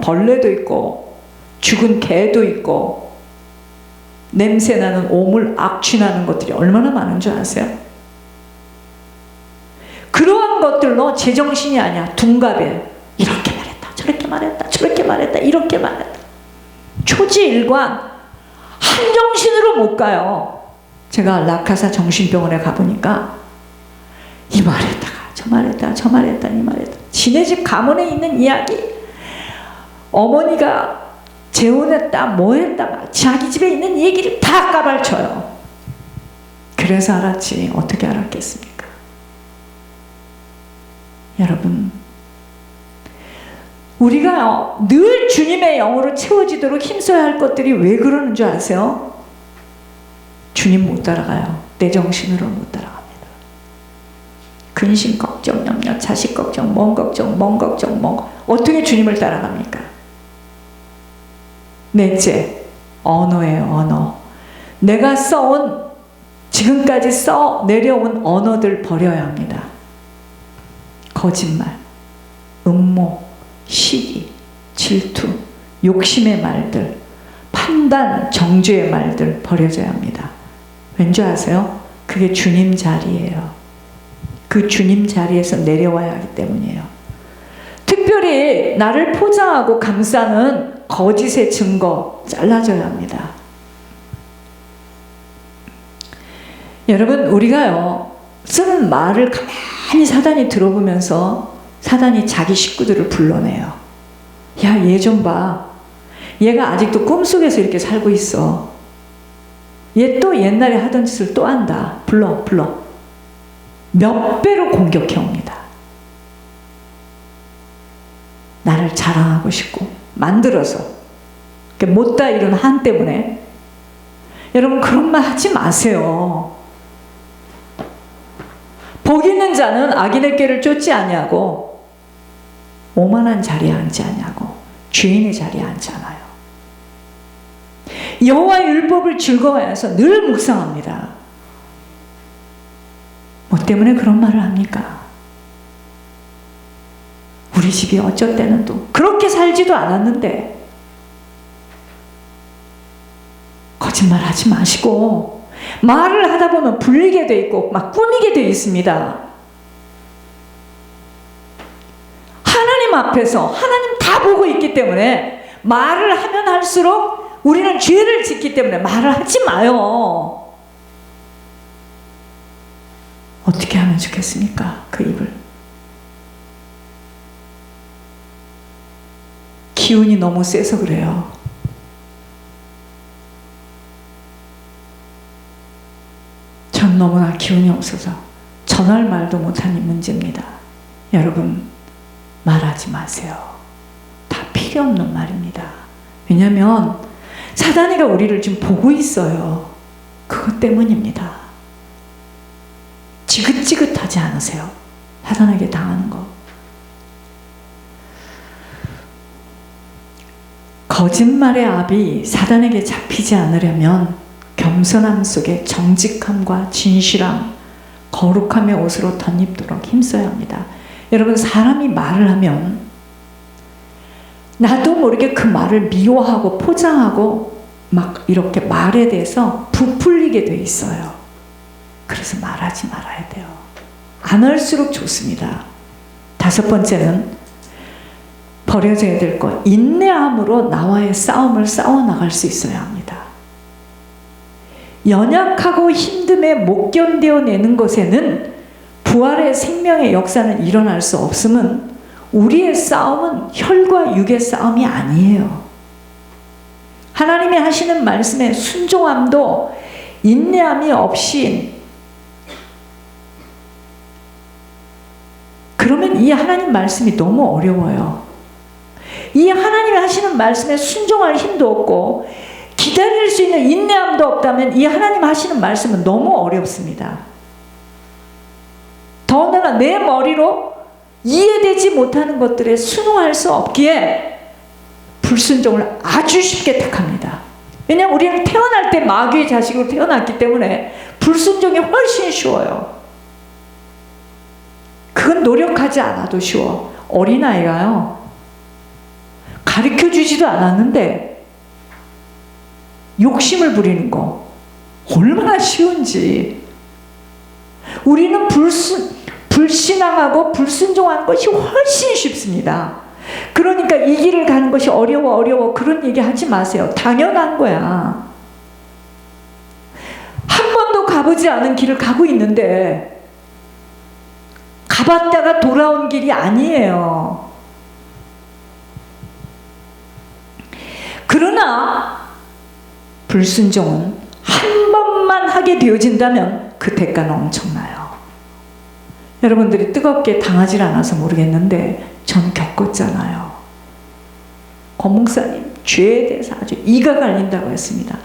벌레도 있고 죽은 개도 있고 냄새나는 오물, 악취나는 것들이 얼마나 많은 줄 아세요? 그러한 것들로 제정신이 아니야. 둔갑해. 이렇게 말했다, 저렇게 말했다, 저렇게 말했다, 이렇게 말했다. 초지일관 한정신으로 못 가요. 제가 라카사 정신병원에 가보니까 이 말했다가 저 말했다, 저 말했다, 이 말했다. 지네 집 가문에 있는 이야기, 어머니가 재혼했다, 뭐 했다, 자기 집에 있는 얘기를 다 까발쳐요. 그래서 알았지. 어떻게 알았겠습니까? 여러분, 우리가 늘 주님의 영으로 채워지도록 힘써야 할 것들이 왜 그러는 줄 아세요? 주님 못 따라가요. 내 정신으로 못 따라갑니다. 근심 걱정, 염려, 자식 걱정, 먼 걱정, 먼 걱정, 먼 걱정. 어떻게 주님을 따라갑니까? 넷째, 언어예요. 언어. 내가 써온, 지금까지 써 내려온 언어들 버려야 합니다. 거짓말, 음모, 시기, 질투, 욕심의 말들, 판단, 정죄의 말들 버려져야 합니다. 왠지 아세요? 그게 주님 자리예요. 그 주님 자리에서 내려와야 하기 때문이에요. 특별히 나를 포장하고 감싸는 거짓의 증거 잘라져야 합니다. 여러분, 우리가요 쓰는 말을 가만히 사단이 들어보면서 사단이 자기 식구들을 불러내요. 야, 얘 좀 봐. 얘가 아직도 꿈속에서 이렇게 살고 있어. 얘 또 옛날에 하던 짓을 또 한다. 불러. 몇 배로 공격해 옵니다. 나를 자랑하고 싶고 만들어서 못다 이룬 한 때문에. 여러분, 그런 말 하지 마세요. 복 있는 자는 악인의 꾀를 쫓지 아니하고 오만한 자리에 앉지 아니하고 죄인의 자리에 앉지 않아요. 여호와의 율법을 즐거워해서 늘 묵상합니다. 뭐 때문에 그런 말을 합니까? 우리 집이 어쩔 때는 또 그렇게 살지도 않았는데. 거짓말 하지 마시고, 말을 하다 보면 불리게 돼 있고 막 꾸미게 돼 있습니다. 하나님 앞에서 하나님 다 보고 있기 때문에 말을 하면 할수록 우리는 죄를 짓기 때문에 말을 하지 마요. 어떻게 하면 좋겠습니까? 그 입을. 기운이 너무 세서 그래요. 전 너무나 기운이 없어서 전할 말도 못하니 문제입니다. 여러분, 말하지 마세요. 다 필요 없는 말입니다. 왜냐하면 사단이가 우리를 지금 보고 있어요. 그것 때문입니다. 지긋지긋하지 않으세요? 사단에게 당하는 거. 거짓말의 압이 사단에게 잡히지 않으려면 겸손함 속에 정직함과 진실함, 거룩함의 옷으로 덧입도록 힘써야 합니다. 여러분, 사람이 말을 하면 나도 모르게 그 말을 미워하고 포장하고 막 이렇게 말에 대해서 부풀리게 돼 있어요. 그래서 말하지 말아야 돼요. 안 할수록 좋습니다. 다섯 번째는 버려져야 될 것, 인내함으로 나와의 싸움을 싸워나갈 수 있어야 합니다. 연약하고 힘듦에 못 견뎌내는 것에는 부활의 생명의 역사는 일어날 수 없음은 우리의 싸움은 혈과 육의 싸움이 아니에요. 하나님이 하시는 말씀에 순종함도 인내함이 없이, 그러면 이 하나님 말씀이 너무 어려워요. 이 하나님이 하시는 말씀에 순종할 힘도 없고 기다릴 수 있는 인내함도 없다면 이 하나님 하시는 말씀은 너무 어렵습니다. 더군다나 내 머리로 이해되지 못하는 것들에 순응할 수 없기에 불순종을 아주 쉽게 택합니다. 왜냐하면 우리는 태어날 때 마귀의 자식으로 태어났기 때문에 불순종이 훨씬 쉬워요. 그건 노력하지 않아도 쉬워. 어린아이가요, 가르쳐 주지도 않았는데 욕심을 부리는 거 얼마나 쉬운지. 우리는 불신앙하고 불순종하는 것이 훨씬 쉽습니다. 그러니까 이 길을 가는 것이 어려워 그런 얘기 하지 마세요. 당연한 거야. 한 번도 가보지 않은 길을 가고 있는데 가봤다가 돌아온 길이 아니에요. 그러나 불순종은 한 번만 하게 되어진다면 그 대가는 엄청나요. 여러분들이 뜨겁게 당하지 않아서 모르겠는데 전 겪었잖아요. 권 목사님 죄에 대해서 아주 이가 갈린다고 했습니다.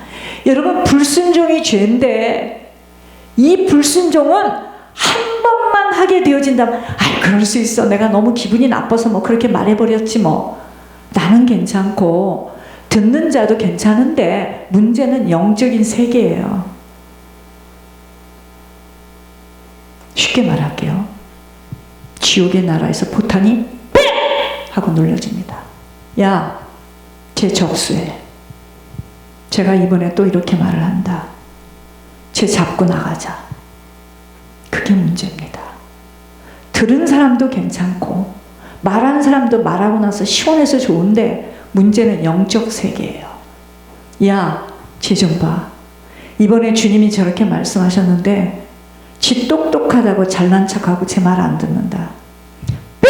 여러분, 불순종이 죄인데 이 불순종은 한 번만 하게 되어진다면 그럴 수 있어, 내가 너무 기분이 나빠서 뭐 그렇게 말해버렸지 뭐. 나는 괜찮고 듣는 자도 괜찮은데 문제는 영적인 세계예요. 쉽게 말할게요. 지옥의 나라에서 포탄이 빽! 하고 눌러집니다. 야, 쟤 접수해. 제가 이번에 또 이렇게 말을 한다. 쟤 잡고 나가자. 그게 문제입니다. 들은 사람도 괜찮고 말하는 사람도 말하고 나서 시원해서 좋은데 문제는 영적 세계예요. 야, 쟤 좀 봐. 이번에 주님이 저렇게 말씀하셨는데 지 똑똑하다고 잘난 척하고 제 말 안 듣는다. 삑!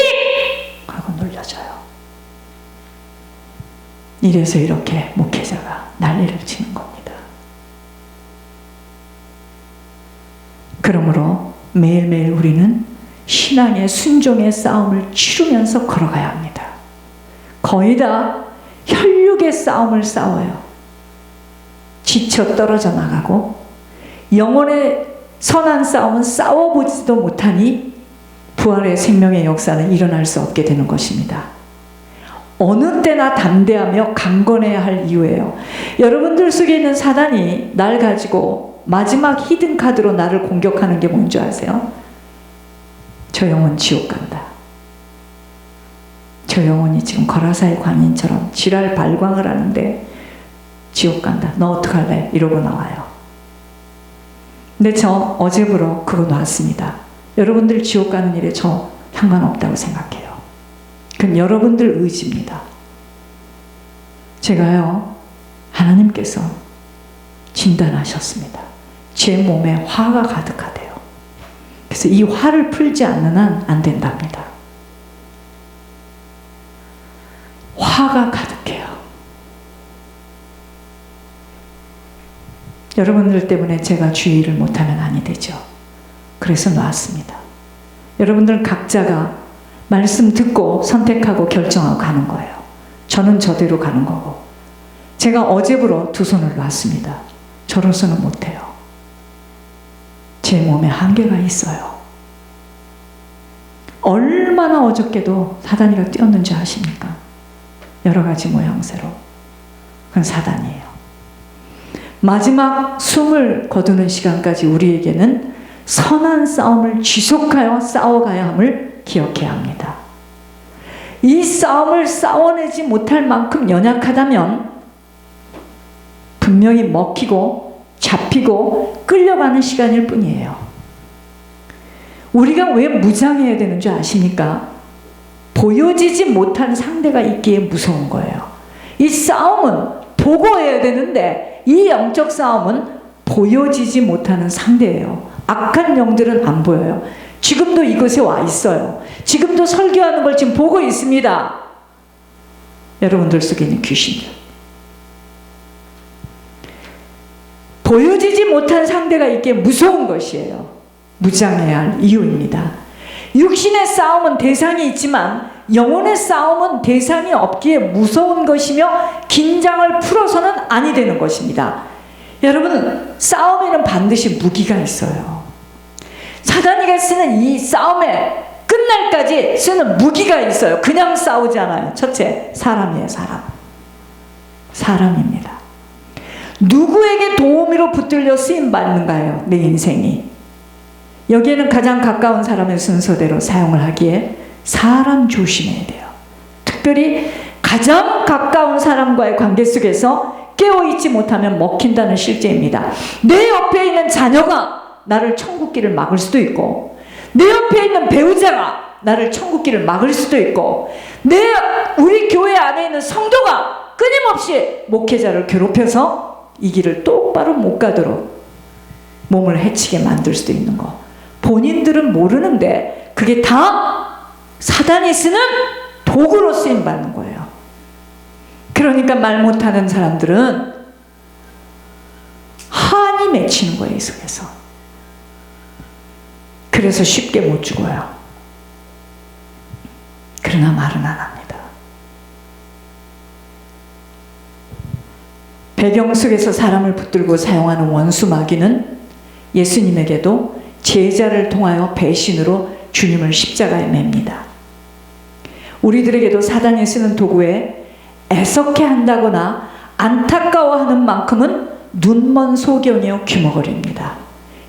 하고 놀려줘요. 이래서 이렇게 목회자가 난리를 치는 겁니다. 그러므로 매일매일 우리는 신앙의 순종의 싸움을 치르면서 걸어가야 합니다. 거의 다 혈육의 싸움을 싸워요. 지쳐 떨어져 나가고 영혼의 선한 싸움은 싸워보지도 못하니 부활의 생명의 역사는 일어날 수 없게 되는 것입니다. 어느 때나 담대하며 강건해야 할 이유예요. 여러분들 속에 있는 사단이 날 가지고 마지막 히든카드로 나를 공격하는 게 뭔지 아세요? 저 영혼 지옥 간다. 저 영혼이 지금 거라사의 관인처럼 지랄 발광을 하는데 지옥 간다. 너 어떡할래? 이러고 나와요. 근데 저 어제부로 그거 놨습니다. 여러분들 지옥 가는 일에 저 상관없다고 생각해요. 그건 여러분들 의지입니다. 제가요, 하나님께서 진단하셨습니다. 제 몸에 화가 가득하대요. 그래서 이 화를 풀지 않는 한 안 된답니다. 화가 가득해요. 여러분들 때문에 제가 주의를 못하면 아니 되죠. 그래서 놨습니다. 여러분들 각자가 말씀 듣고 선택하고 결정하고 가는 거예요. 저는 저대로 가는 거고. 제가 어제부로 두 손을 놨습니다. 저로서는 못해요. 제 몸에 한계가 있어요. 얼마나 어저께도 사단이가 뛰었는지 아십니까? 여러 가지 모양새로. 그건 사단이에요. 마지막 숨을 거두는 시간까지 우리에게는 선한 싸움을 지속하여 싸워가야 함을 기억해야 합니다. 이 싸움을 싸워내지 못할 만큼 연약하다면 분명히 먹히고 잡히고 끌려가는 시간일 뿐이에요. 우리가 왜 무장해야 되는 줄 아십니까? 보여지지 못한 상대가 있기에 무서운 거예요. 이 싸움은 보고 해야 되는데 이 영적 싸움은 보여지지 못하는 상대예요. 악한 영들은 안 보여요. 지금도 이곳에 와 있어요. 지금도 설교하는 걸 지금 보고 있습니다. 여러분들 속에 있는 귀신들. 보여지지 못한 상대가 있기에 무서운 것이에요. 무장해야 할 이유입니다. 육신의 싸움은 대상이 있지만 영혼의 싸움은 대상이 없기에 무서운 것이며 긴장을 풀어서는 아니 되는 것입니다. 여러분, 싸움에는 반드시 무기가 있어요. 사단이가 쓰는 이 싸움에 끝날까지 쓰는 무기가 있어요. 그냥 싸우지 않아요. 첫째, 사람이에요. 사람입니다. 누구에게 도우미로 붙들려 쓰임받는가요? 내 인생이. 여기에는 가장 가까운 사람의 순서대로 사용을 하기에 사람 조심해야 돼요. 특별히 가장 가까운 사람과의 관계 속에서 깨어있지 못하면 먹힌다는 실제입니다. 내 옆에 있는 자녀가 나를 천국길을 막을 수도 있고, 내 옆에 있는 배우자가 나를 천국길을 막을 수도 있고, 우리 교회 안에 있는 성도가 끊임없이 목회자를 괴롭혀서 이 길을 똑바로 못 가도록 몸을 해치게 만들 수도 있는 거. 본인들은 모르는데 그게 다 사단이 쓰는 도구로 쓰임받는 거예요. 그러니까 말 못하는 사람들은 한이 맺히는 거예요, 이 속에서. 그래서 쉽게 못 죽어요. 그러나 말은 안 합니다. 배경 속에서 사람을 붙들고 사용하는 원수 마귀는 예수님에게도 제자를 통하여 배신으로 주님을 십자가에 맵니다. 우리들에게도 사단이 쓰는 도구에 애석해 한다거나 안타까워하는 만큼은 눈먼 소견이요 귀머거리입니다.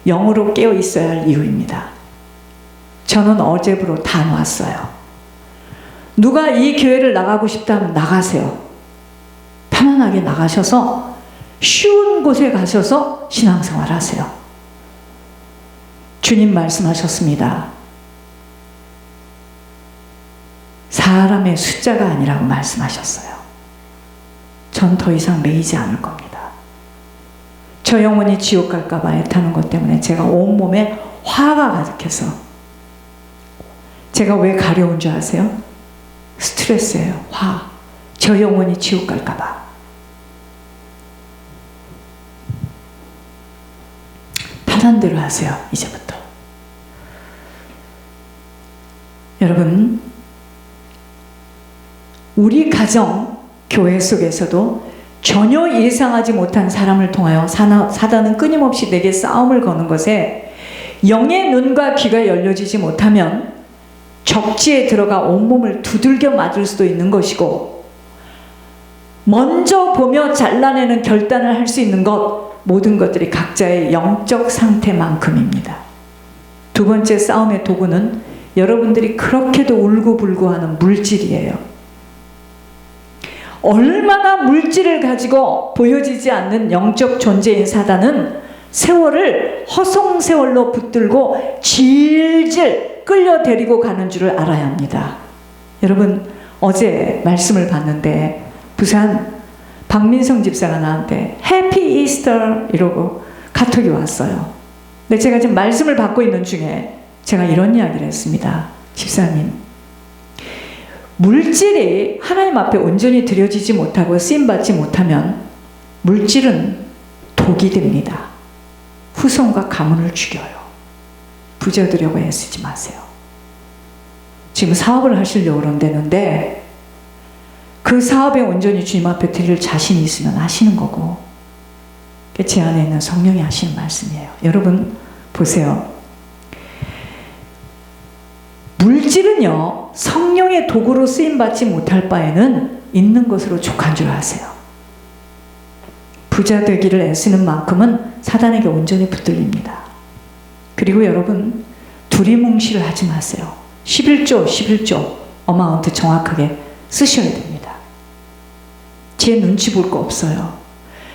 영으로 깨어 있어야 할 이유입니다. 저는 어제부로 다 놨어요. 누가 이 교회를 나가고 싶다면 나가세요. 편안하게 나가셔서 쉬운 곳에 가셔서 신앙생활 하세요. 주님 말씀하셨습니다. 사람의 숫자가 아니라고 말씀하셨어요. 전 더 이상 매이지 않을 겁니다. 저 영혼이 지옥 갈까봐 애타는 것 때문에 제가 온몸에 화가 가득해서, 제가 왜 가려운 줄 아세요? 스트레스예요. 화. 저 영혼이 지옥 갈까봐. 편한 대로 하세요, 이제부터. 여러분, 우리 가정, 교회 속에서도 전혀 예상하지 못한 사람을 통하여 사단은 끊임없이 내게 싸움을 거는 것에 영의 눈과 귀가 열려지지 못하면 적지에 들어가 온몸을 두들겨 맞을 수도 있는 것이고, 먼저 보며 잘라내는 결단을 할 수 있는 것, 모든 것들이 각자의 영적 상태만큼입니다. 두 번째 싸움의 도구는 여러분들이 그렇게도 울고불고하는 물질이에요. 얼마나 물질을 가지고 보여지지 않는 영적 존재인 사단은 세월을 허송세월로 붙들고 질질 끌려 데리고 가는 줄을 알아야 합니다. 여러분, 어제 말씀을 봤는데 부산 박민성 집사가 나한테 해피 이스터 이러고 카톡이 왔어요. 근데 제가 지금 말씀을 받고 있는 중에 제가 이런 이야기를 했습니다. 집사님, 물질이 하나님 앞에 온전히 드려지지 못하고 쓰임받지 못하면 물질은 독이 됩니다. 후손과 가문을 죽여요. 부자 되려고 애쓰지 마세요. 지금 사업을 하시려고 그런다는데 그 사업에 온전히 주님 앞에 드릴 자신이 있으면 하시는 거고, 제 안에 있는 성령이 하시는 말씀이에요. 여러분 보세요. 물질은요, 성령의 도구로 쓰임받지 못할 바에는 있는 것으로 족한 줄 아세요. 부자 되기를 애쓰는 만큼은 사단에게 온전히 붙들립니다. 그리고 여러분, 두리뭉실을 하지 마세요. 11조 어마운트 정확하게 쓰셔야 됩니다. 제 눈치 볼 거 없어요.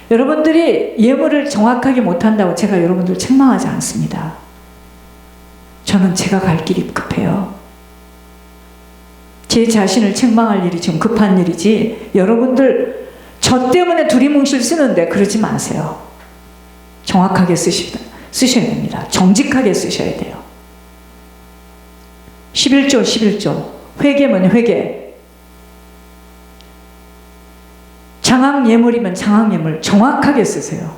여러분들이 예물을 정확하게 못한다고 제가 여러분들 책망하지 않습니다. 저는 제가 갈 길이 급해요. 제 자신을 책망할 일이 좀 급한 일이지, 여러분들 저 때문에 두리뭉실 쓰는데 그러지 마세요. 정확하게 쓰셔야 됩니다. 정직하게 쓰셔야 돼요. 11조 회개면 회개, 장학예물이면 장학예물 정확하게 쓰세요.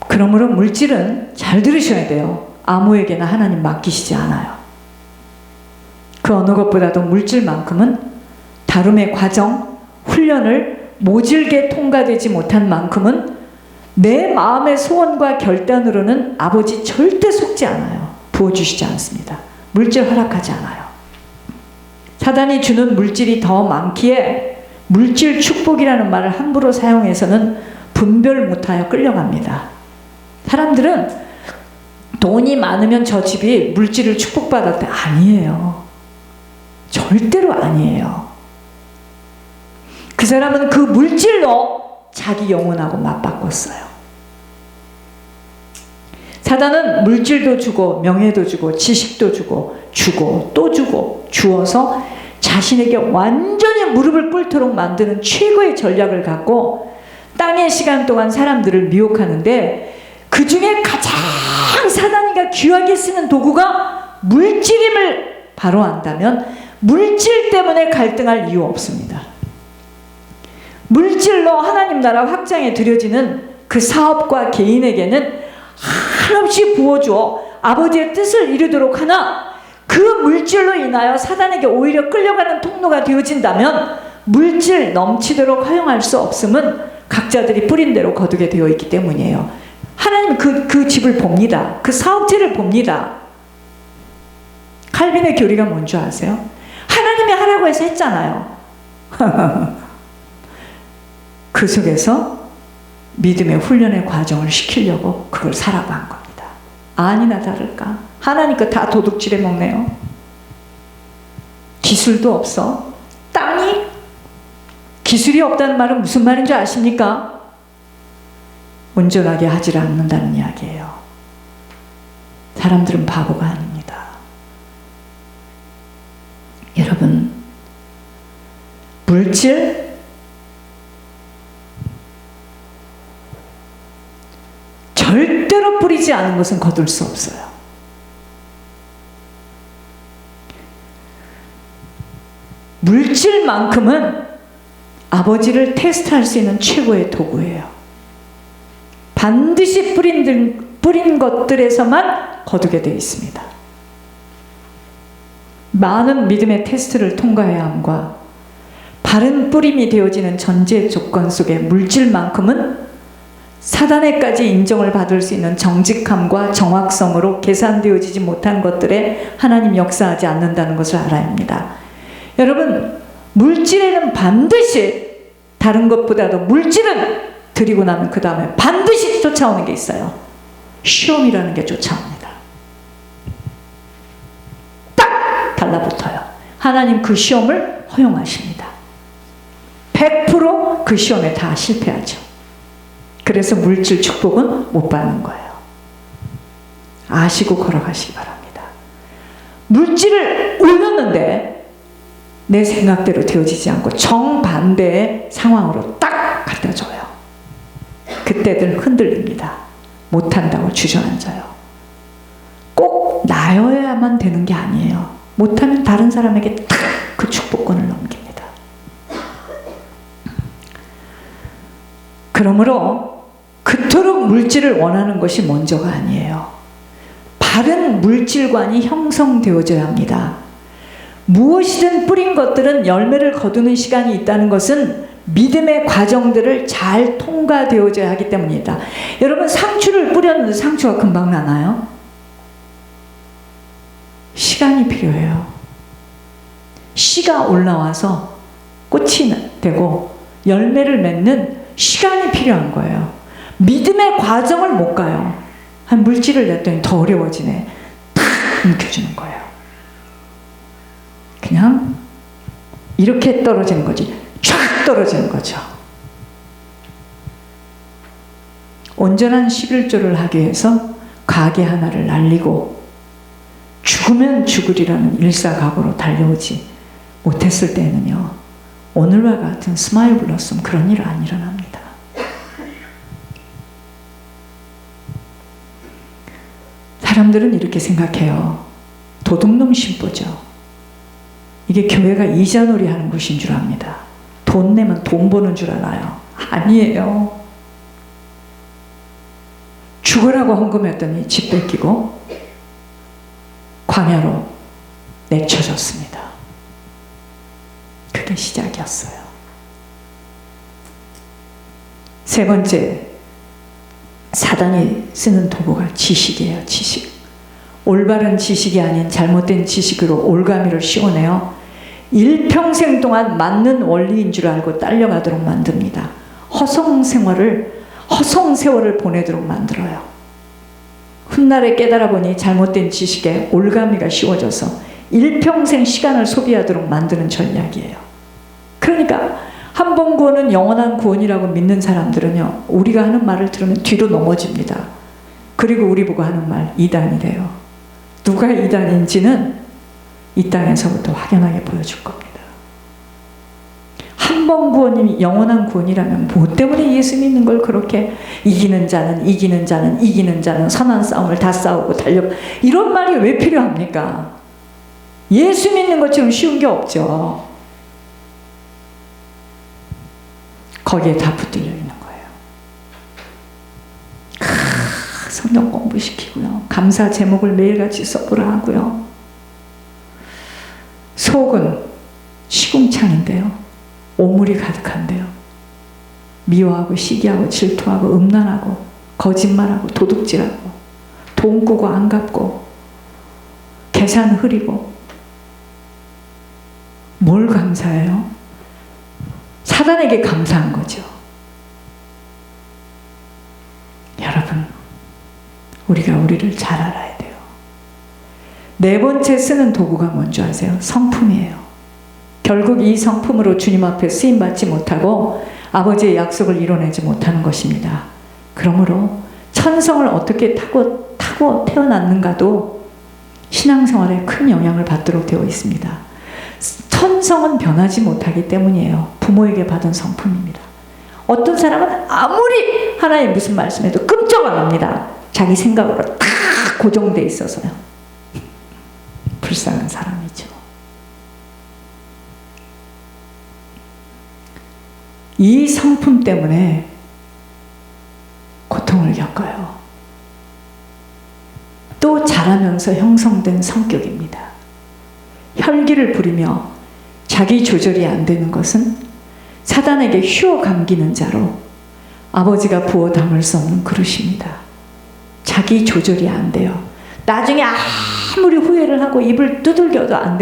그러므로 물질은 잘 들으셔야 돼요. 아무에게나 하나님 맡기시지 않아요. 그 어느 것보다도 물질만큼은 다름의 과정, 훈련을 모질게 통과되지 못한 만큼은 내 마음의 소원과 결단으로는 아버지 절대 속지 않아요. 부어주시지 않습니다. 물질 허락하지 않아요. 사단이 주는 물질이 더 많기에 물질 축복이라는 말을 함부로 사용해서는 분별 못하여 끌려갑니다. 사람들은 돈이 많으면 저 집이 물질을 축복받았대. 아니에요. 절대로 아니에요. 그 사람은 그 물질로 자기 영혼하고 맞바꿨어요. 사단은 물질도 주고 명예도 주고 지식도 주고 또 주고 주어서 자신에게 완전히 무릎을 꿇도록 만드는 최고의 전략을 갖고 땅의 시간 동안 사람들을 미혹하는데, 그 중에 가장 사단이가 귀하게 쓰는 도구가 물질임을 바로 안다면 물질 때문에 갈등할 이유 없습니다. 물질로 하나님 나라 확장에 들여지는 그 사업과 개인에게는 한없이 부어주어 아버지의 뜻을 이루도록 하나, 그 물질로 인하여 사단에게 오히려 끌려가는 통로가 되어진다면 물질 넘치도록 허용할 수 없음은 각자들이 뿌린 대로 거두게 되어 있기 때문이에요. 하나님 그 집을 봅니다. 그 사업체를 봅니다. 칼빈의 교리가 뭔지 아세요? 하나님이 하라고 해서 했잖아요. 그 속에서 믿음의 훈련의 과정을 시키려고 그걸 사라고 한 겁니다. 아니나 다를까? 하나님 거 다 도둑질해 먹네요. 기술도 없어. 땅이 기술이 없다는 말은 무슨 말인 줄 아십니까? 온전하게 하지 않는다는 이야기예요. 사람들은 바보가 아닙니다. 여러분, 물질, 절대로 뿌리지 않은 것은 거둘 수 없어요. 물질만큼은 아버지를 테스트할 수 있는 최고의 도구예요. 반드시 뿌린 것들에서만 거두게 되어 있습니다. 많은 믿음의 테스트를 통과해야 함과 바른 뿌림이 되어지는 전제 조건 속에 물질만큼은 사단에까지 인정을 받을 수 있는 정직함과 정확성으로 계산되어지지 못한 것들에 하나님 역사하지 않는다는 것을 알아야 합니다. 여러분, 물질에는 반드시, 다른 것보다도 물질은 드리고 나면 그 다음에 반드시 쫓아오는 게 있어요. 시험이라는 게 쫓아옵니다. 딱 달라붙어요. 하나님 그 시험을 허용하십니다. 100% 그 시험에 다 실패하죠. 그래서 물질 축복은 못 받는 거예요. 아시고 걸어가시기 바랍니다. 물질을 올렸는데 내 생각대로 되어지지 않고 정반대의 상황으로 딱 갖다 줘요. 그때들 흔들립니다. 못한다고 주저앉아요. 꼭 나여야만 되는 게 아니에요. 못하면 다른 사람에게 딱 그 축복권을 넘깁니다. 그러므로 그토록 물질을 원하는 것이 먼저가 아니에요. 바른 물질관이 형성되어져야 합니다. 무엇이든 뿌린 것들은 열매를 거두는 시간이 있다는 것은 믿음의 과정들을 잘 통과되어져야 하기 때문입니다. 여러분, 상추를 뿌렸는데 상추가 금방 나나요? 시간이 필요해요. 씨가 올라와서 꽃이 되고 열매를 맺는 시간이 필요한 거예요. 믿음의 과정을 못 가요. 한 물질을 냈더니 더 어려워지네. 탁 움켜주는 거예요. 그냥 이렇게 떨어지는 거지. 쫙 떨어지는 거죠. 온전한 11조를 하기 위해서 가게 하나를 날리고 죽으면 죽으리라는 일사각오로 달려오지 못했을 때는요, 오늘과 같은 스마일 블러썸 그런 일 안 일어납니다. 사람들은 이렇게 생각해요. 도둑놈 심보죠. 이게 교회가 이자놀이 하는 곳인 줄 압니다. 돈 내면 돈 버는 줄 알아요. 아니에요. 죽으라고 헌금했더니 집 뺏기고 광야로 내쳐졌습니다. 그게 시작이었어요. 세 번째, 사단이 쓰는 도구가 지식이에요. 지식. 올바른 지식이 아닌 잘못된 지식으로 올가미를 씌워내어 일평생 동안 맞는 원리인 줄 알고 딸려가도록 만듭니다. 허송세월을 보내도록 만들어요. 훗날에 깨달아 보니 잘못된 지식에 올가미가 쉬워져서 일평생 시간을 소비하도록 만드는 전략이에요. 그러니까 한 번 구원은 영원한 구원이라고 믿는 사람들은요, 우리가 하는 말을 들으면 뒤로 넘어집니다. 그리고 우리 보고 하는 말, 이단이래요. 누가 이단인지는 이 땅에서부터 확연하게 보여줄 겁니다. 한 번 구원이 영원한 구원이라면 뭐 때문에 예수 믿는 걸 그렇게 이기는 자는 선한 싸움을 다 싸우고 달려, 이런 말이 왜 필요합니까? 예수 믿는 것처럼 쉬운 게 없죠. 거기에 다 붙들려 있는 거예요. 성경 공부시키고요, 감사 제목을 매일같이 써보라 하고요. 속은 시궁창인데요, 오물이 가득한데요, 미워하고 시기하고 질투하고 음란하고 거짓말하고 도둑질하고 돈 꾸고 안 갚고 계산 흐리고. 뭘 감사해요? 사단에게 감사한 거죠. 여러분, 우리가 우리를 잘 알아야 돼요. 네 번째 쓰는 도구가 뭔지 아세요? 성품이에요. 결국 이 성품으로 주님 앞에 쓰임받지 못하고 아버지의 약속을 이뤄내지 못하는 것입니다. 그러므로 천성을 어떻게 타고 태어났는가도 신앙생활에 큰 영향을 받도록 되어 있습니다. 천성은 변하지 못하기 때문이에요. 부모에게 받은 성품입니다. 어떤 사람은 아무리 하나님 무슨 말씀해도 끔찍 안 합니다. 자기 생각으로 다 고정돼 있어서요. 불쌍한 사람이죠. 이 성품 때문에 고통을 겪어요. 또 자라면서 형성된 성격입니다. 혈기를 부리며 자기 조절이 안 되는 것은 사단에게 휘어 감기는 자로 아버지가 부어 담을 수 없는 그릇입니다. 자기 조절이 안 돼요. 나중에 아무리 후회를 하고 입을 두들겨도 안 돼요.